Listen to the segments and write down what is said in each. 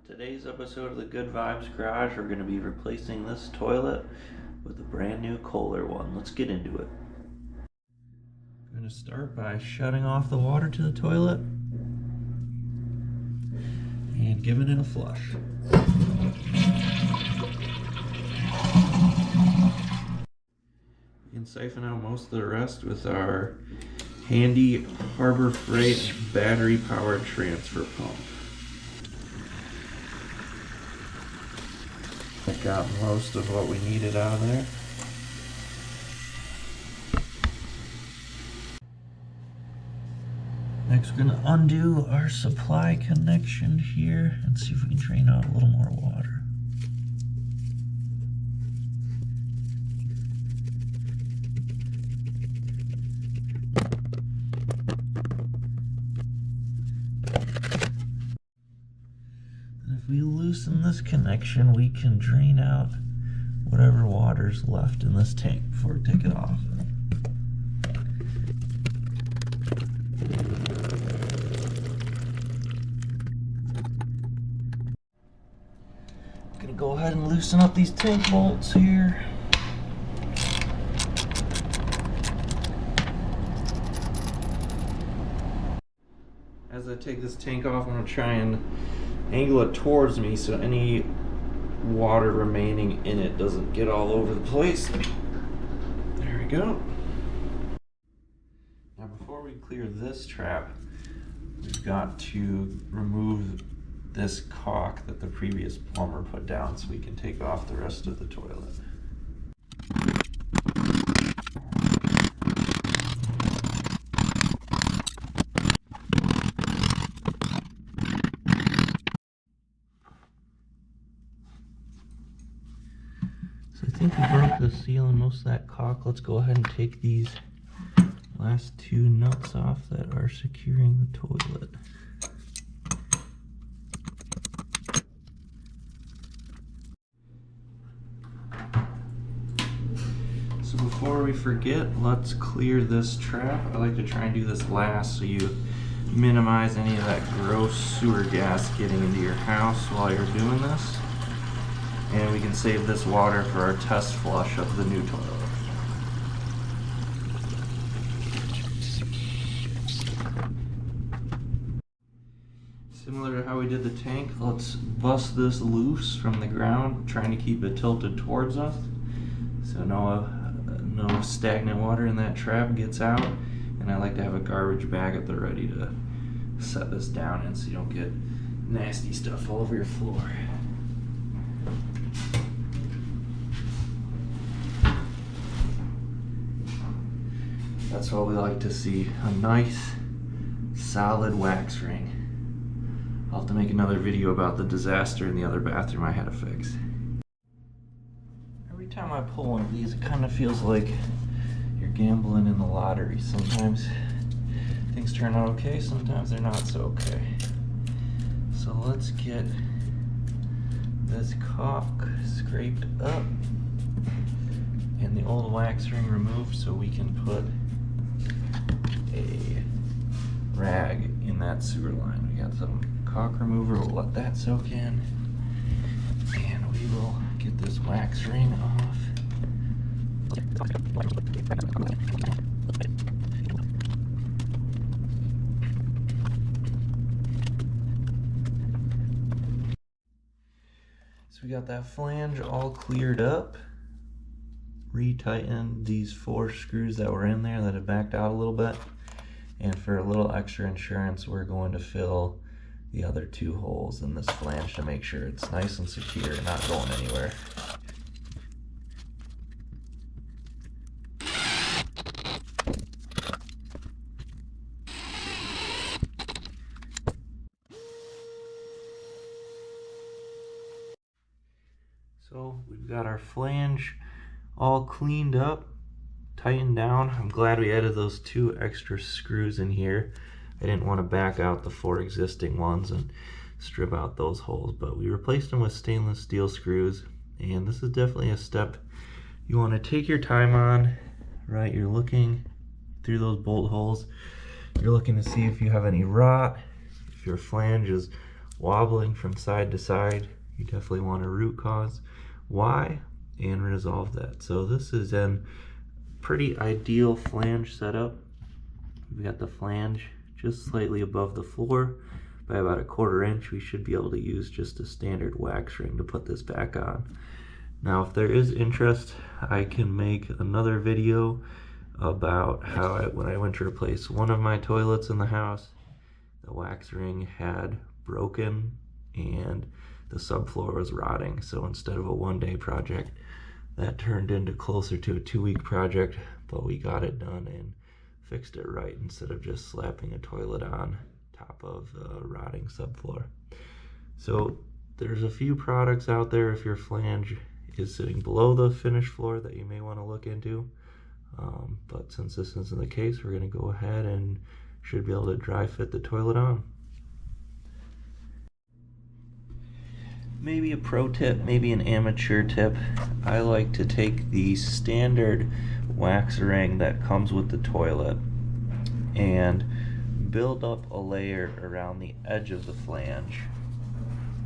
Today's episode of the Good Vibes Garage, we're going to be replacing this toilet with a brand new Kohler one. Let's get into it. I'm going to start by shutting off the water to the toilet and giving it a flush. You can siphon out most of the rest with our handy Harbor Freight battery powered transfer pump. I got most of what we needed out of there. Next we're going to undo our supply connection here and see if we can drain out a little more water. If we loosen this connection, we can drain out whatever water's left in this tank before we take it off. I'm gonna go ahead and loosen up these tank bolts here. As I take this tank off, I'm gonna try and angle it towards me so any water remaining in it doesn't get all over the place. There we go. Now before we clear this trap, we've got to remove this caulk that the previous plumber put down so we can take off the rest of the toilet. So I think we broke the seal and most of that caulk. Let's go ahead and take these last two nuts off that are securing the toilet. So before we forget, let's clear this trap. I like to try and do this last so you minimize any of that gross sewer gas getting into your house while you're doing this. And we can save this water for our test flush of the new toilet. Similar to how we did the tank, let's bust this loose from the ground, trying to keep it tilted towards us so no stagnant water in that trap gets out. And I like to have a garbage bag at the ready to set this down in so you don't get nasty stuff all over your floor. That's what we like to see, a nice solid wax ring. I'll have to make another video about the disaster in the other bathroom I had to fix. Every time I pull one of these, it kind of feels like you're gambling in the lottery. Sometimes things turn out okay, sometimes they're not so okay. So let's get this caulk scraped up and the old wax ring removed so we can put a rag in that sewer line. We got some caulk remover, we'll let that soak in, and we will get this wax ring off. So we got that flange all cleared up. Retightened these 4 screws that were in there that had backed out a little bit. And for a little extra insurance, we're going to fill the other 2 holes in this flange to make sure it's nice and secure and not going anywhere. So we've got our flange all cleaned up, tightened down. I'm glad we added those 2 extra screws in here. I didn't want to back out the 4 existing ones and strip out those holes, but we replaced them with stainless steel screws, and this is definitely a step you want to take your time on, right? You're looking through those bolt holes. You're looking to see if you have any rot, if your flange is wobbling from side to side, you definitely want to root cause why and resolve that. So this is a pretty ideal flange setup. We've got the flange just slightly above the floor by about 1/4 inch. We should be able to use just a standard wax ring to put this back on. Now if there is interest, I can make another video about how when I went to replace one of my toilets in the house, the wax ring had broken and the subfloor was rotting. So instead of a 1-day project, that turned into closer to a 2-week project, but we got it done and fixed it right instead of just slapping a toilet on top of the rotting subfloor. So there's a few products out there if your flange is sitting below the finished floor that you may want to look into. But since this isn't the case, we're going to go ahead and should be able to dry fit the toilet on. Maybe a pro tip, maybe an amateur tip. I like to take the standard wax ring that comes with the toilet and build up a layer around the edge of the flange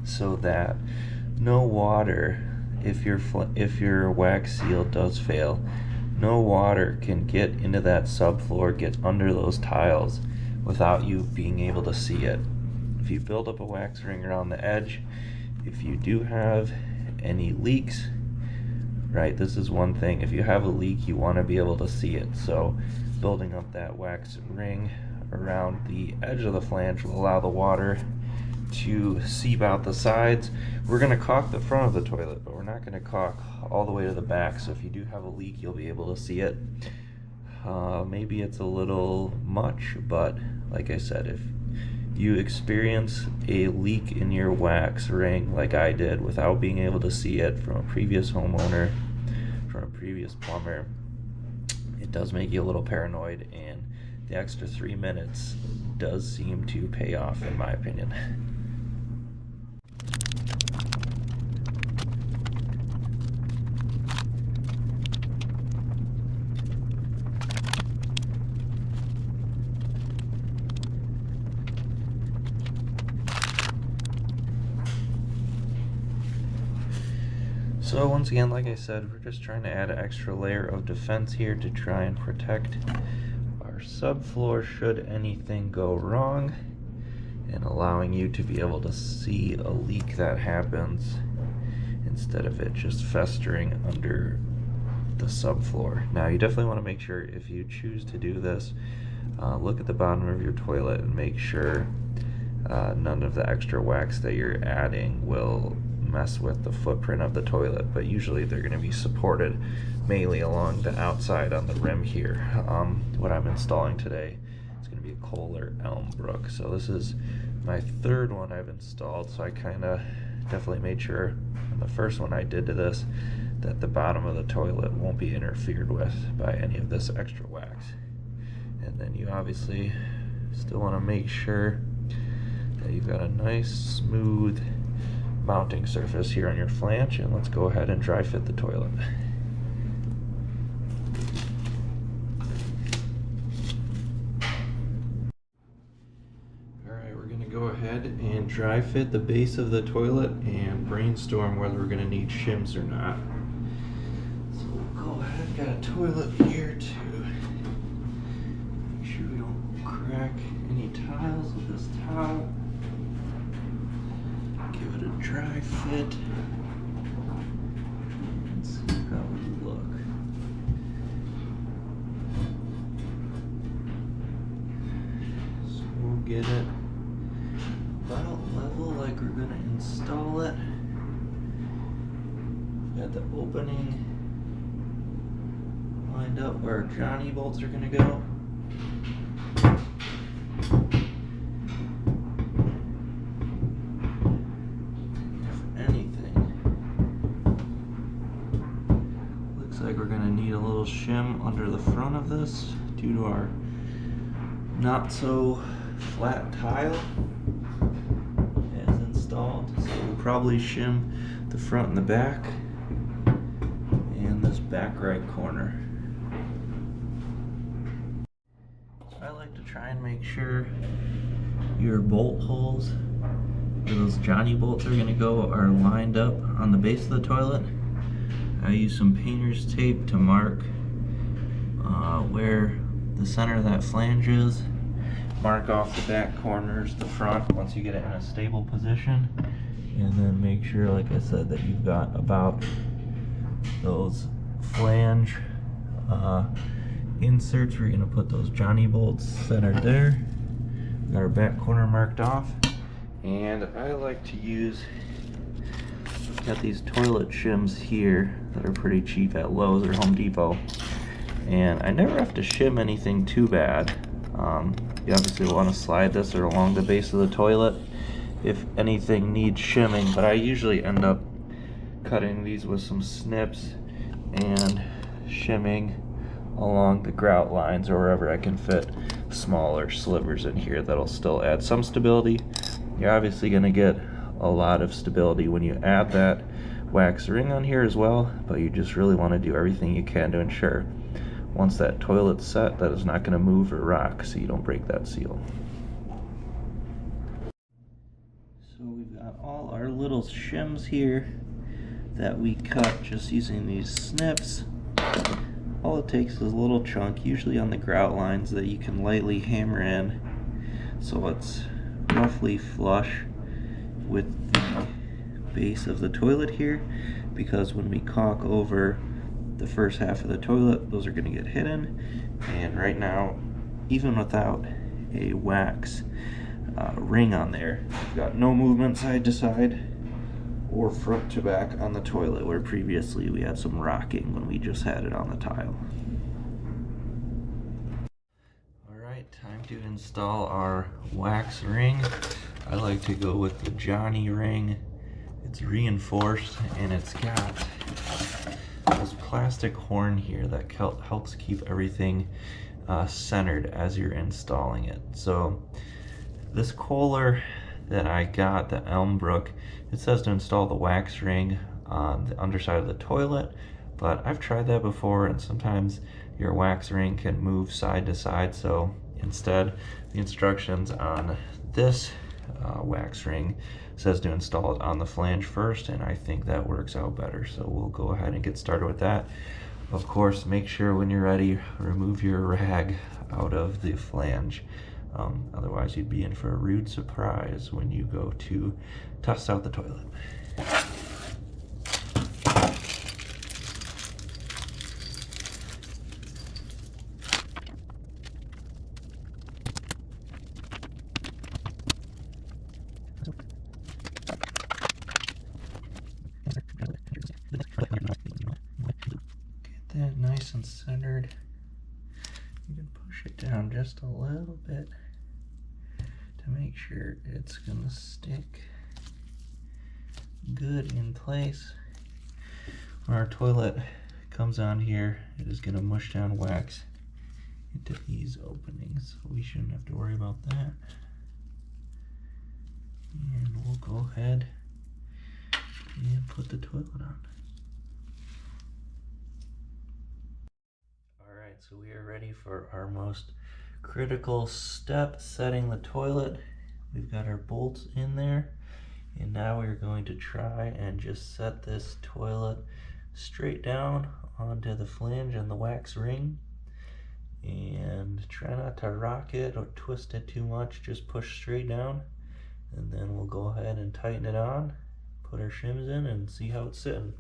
so that no water, if your wax seal does fail, no water can get into that subfloor, get under those tiles without you being able to see it. If you build up a wax ring around the edge, if you do have any leaks, right, this is one thing, if you have a leak you want to be able to see it. So building up that wax ring around the edge of the flange will allow the water to seep out the sides. We're going to caulk the front of the toilet, but we're not going to caulk all the way to the back, so if you do have a leak you'll be able to see it. Maybe it's a little much, but like I said, if you experience a leak in your wax ring like I did without being able to see it from a previous homeowner, from a previous plumber, it does make you a little paranoid, and the extra 3 minutes does seem to pay off in my opinion. So once again, like I said, we're just trying to add an extra layer of defense here to try and protect our subfloor should anything go wrong, and allowing you to be able to see a leak that happens instead of it just festering under the subfloor. Now you definitely want to make sure, if you choose to do this, look at the bottom of your toilet and make sure none of the extra wax that you're adding will mess with the footprint of the toilet, but usually they're going to be supported mainly along the outside on the rim here. What I'm installing today is going to be a Kohler Elmbrook. So this is my 3rd one I've installed, so I kind of definitely made sure on the first one I did to this that the bottom of the toilet won't be interfered with by any of this extra wax. And then you obviously still want to make sure that you've got a nice smooth mounting surface here on your flange, and let's go ahead and dry fit the toilet. Alright, we're going to go ahead and dry fit the base of the toilet and brainstorm whether we're going to need shims or not. So we'll go ahead, got a toilet here to make sure we don't crack any tiles with this towel. Give it a dry fit. Let's see how we look. So we'll get it about level like we're going to install it. Got the opening lined up where our Johnny bolts are going to go. Like we're going to need a little shim under the front of this due to our not so flat tile as installed. So we'll probably shim the front and the back and this back right corner. I like to try and make sure your bolt holes where those Johnny bolts are gonna go are lined up on the base of the toilet. I use some painter's tape to mark where the center of that flange is. Mark off the back corners, the front, once you get it in a stable position. And then make sure, like I said, that you've got about those flange inserts where you're going to put those Johnny bolts centered there. Got our back corner marked off. And I like to use, got these toilet shims here that are pretty cheap at Lowe's or Home Depot. And I never have to shim anything too bad. You obviously want to slide this along the base of the toilet if anything needs shimming, but I usually end up cutting these with some snips and shimming along the grout lines or wherever I can fit smaller slivers in here that'll still add some stability. You're obviously going to get a lot of stability when you add that wax ring on here as well, but you just really want to do everything you can to ensure once that toilet's set that it's not going to move or rock so you don't break that seal. So we've got all our little shims here that we cut just using these snips. All it takes is a little chunk, usually on the grout lines, that you can lightly hammer in so it's roughly flush with the base of the toilet here, because when we caulk over the first half of the toilet, those are going to get hidden. And right now, even without a wax ring on there, we've got no movement side to side or front to back on the toilet, where previously we had some rocking when we just had it on the tile. Alright, time to install our wax ring. I like to go with the Johnny ring. It's reinforced and it's got this plastic horn here that helps keep everything centered as you're installing it. So this Kohler that I got, the Elmbrook, it says to install the wax ring on the underside of the toilet, but I've tried that before and sometimes your wax ring can move side to side, so instead the instructions on this wax ring says to install it on the flange first, and I think that works out better, so we'll go ahead and get started with that. Of course, make sure when you're ready, remove your rag out of the flange. Otherwise you'd be in for a rude surprise when you go to test out the toilet. Get that nice and centered. You can push it down just a little bit to make sure it's gonna stick good in place. When our toilet comes on here, it is gonna mush down wax into these openings, so we shouldn't have to worry about that. And we'll go ahead and put the toilet on. Alright, so we are ready for our most critical step, setting the toilet. We've got our bolts in there, and now we're going to try and just set this toilet straight down onto the flange and the wax ring. And try not to rock it or twist it too much, just push straight down, and then we'll go ahead and tighten it on, put our shims in, and see how it's sitting.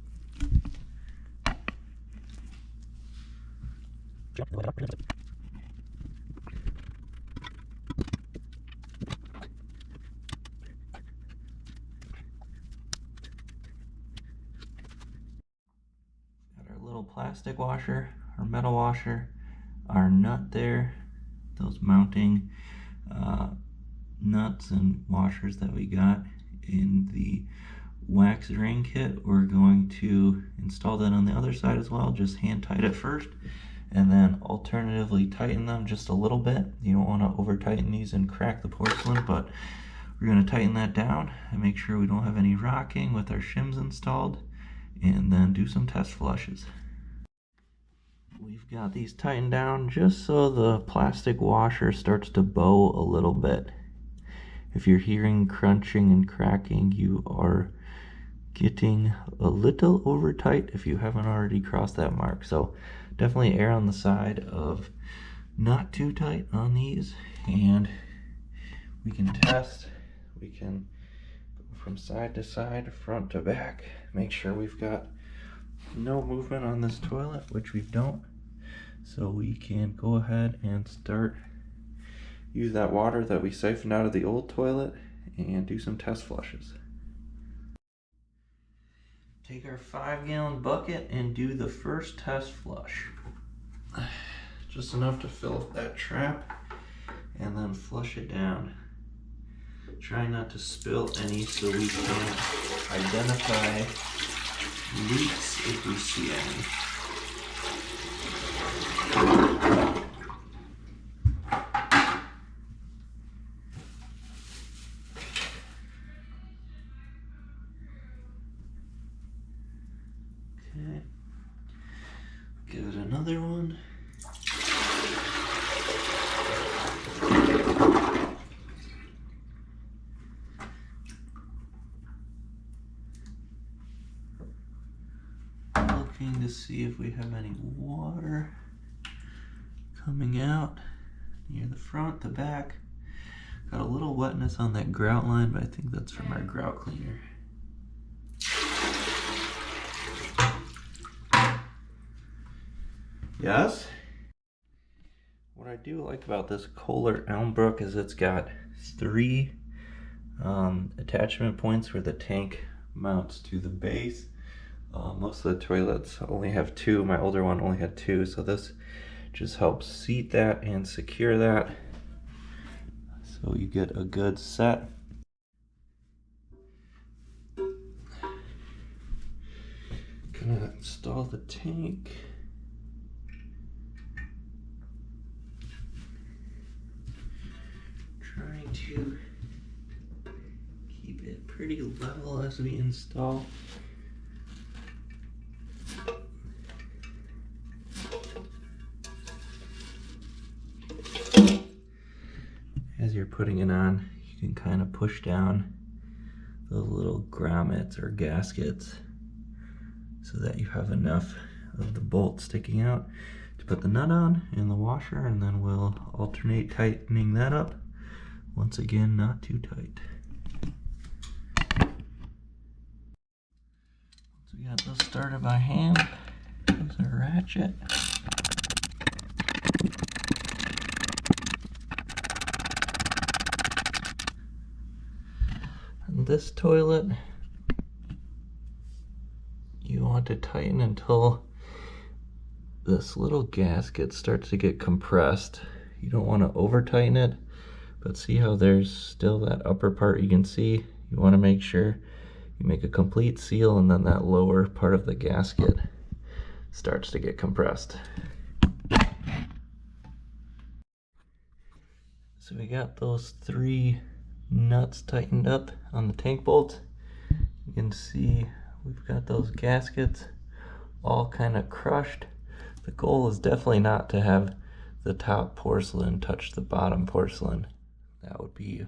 Got our little plastic washer, our metal washer, our nut there, those mounting nuts and washers that we got in the wax ring kit. We're going to install that on the other side as well. Just hand tight it first, and then alternatively tighten them just a little bit. You don't want to over tighten these and crack the porcelain, but we're going to tighten that down and make sure we don't have any rocking with our shims installed, and then do some test flushes. We've got these tightened down just so the plastic washer starts to bow a little bit. If you're hearing crunching and cracking, you are getting a little over tight if you haven't already crossed that mark. So definitely err on the side of not too tight on these, and we can test. We can go from side to side, front to back, make sure we've got no movement on this toilet, which we don't. So we can go ahead and start, use that water that we siphoned out of the old toilet and do some test flushes. Take our 5-gallon bucket and do the first test flush. Just enough to fill up that trap and then flush it down. Try not to spill any so we can identify leaks if we see any. Okay, give it another one. Looking to see if we have any water coming out near the front, the back. Got a little wetness on that grout line, but I think that's from our grout cleaner. Yes? What I do like about this Kohler Elmbrook is it's got 3 attachment points where the tank mounts to the base. Most of the toilets only have 2. My older one only had 2, so this just helps seat that and secure that so you get a good set. Gonna install the tank. Trying to keep it pretty level as we install. As you're putting it on, you can kind of push down those little grommets or gaskets so that you have enough of the bolt sticking out to put the nut on and the washer, and then we'll alternate tightening that up. Once again, not too tight. Once we got this started by hand, use a ratchet. And this toilet, you want to tighten until this little gasket starts to get compressed. You don't want to over tighten it, but see how there's still that upper part you can see? You want to make sure you make a complete seal, and then that lower part of the gasket starts to get compressed. So we got those 3 nuts tightened up on the tank bolt. You can see we've got those gaskets all kind of crushed. The goal is definitely not to have the top porcelain touch the bottom porcelain. That would be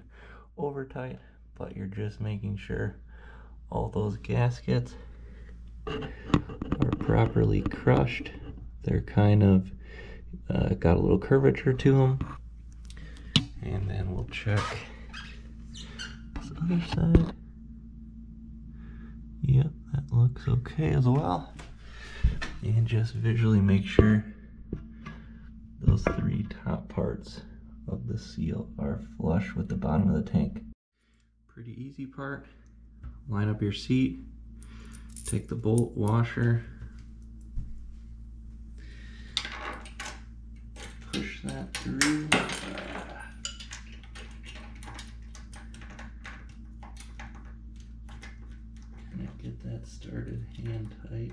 over tight, but you're just making sure all those gaskets are properly crushed. They're kind of got a little curvature to them. And then we'll check this other side. Yep, that looks okay as well. And just visually make sure those 3 top parts of the seal are flush with the bottom of the tank. Pretty easy part. Line up your seat, take the bolt washer, push that through. Kind of get that started hand tight.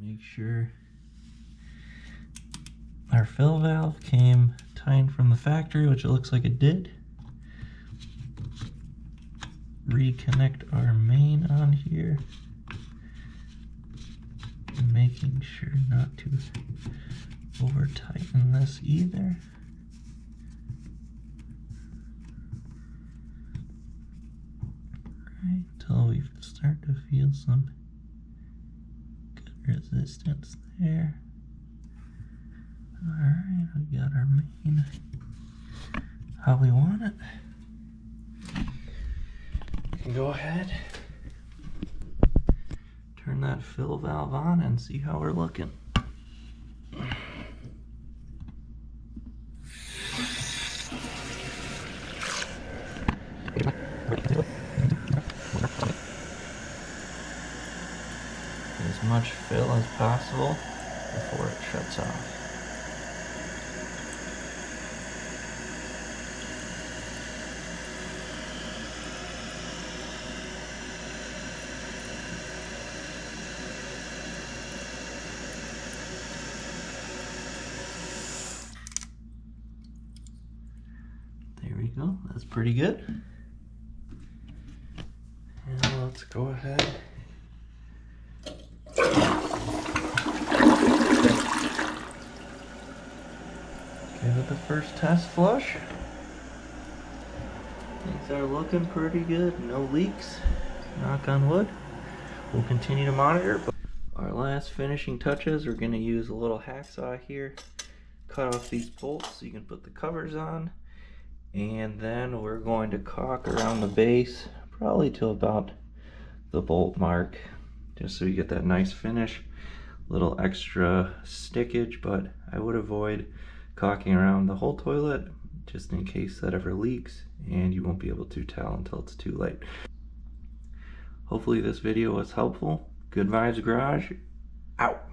Make sure our fill valve came tightened from the factory, which it looks like it did. reconnect our main on here. And making sure not to over tighten this either. Right, until we start to feel some good resistance there. Alright, we got our main how we want it. We can go ahead, turn that fill valve on and see how we're looking. As much fill as possible before it shuts off. There we go, that's pretty good. And let's go ahead. Give it the first test flush. Things are looking pretty good, no leaks, knock on wood. We'll continue to monitor. Our last finishing touches, we're going to use a little hacksaw here, cut off these bolts so you can put the covers on, and then we're going to caulk around the base, probably to about the bolt mark, just so you get that nice finish. Little extra stickage, but I would avoid caulking around the whole toilet just in case that ever leaks, and you won't be able to tell until it's too late. Hopefully this video was helpful. Good Vibes Garage, out.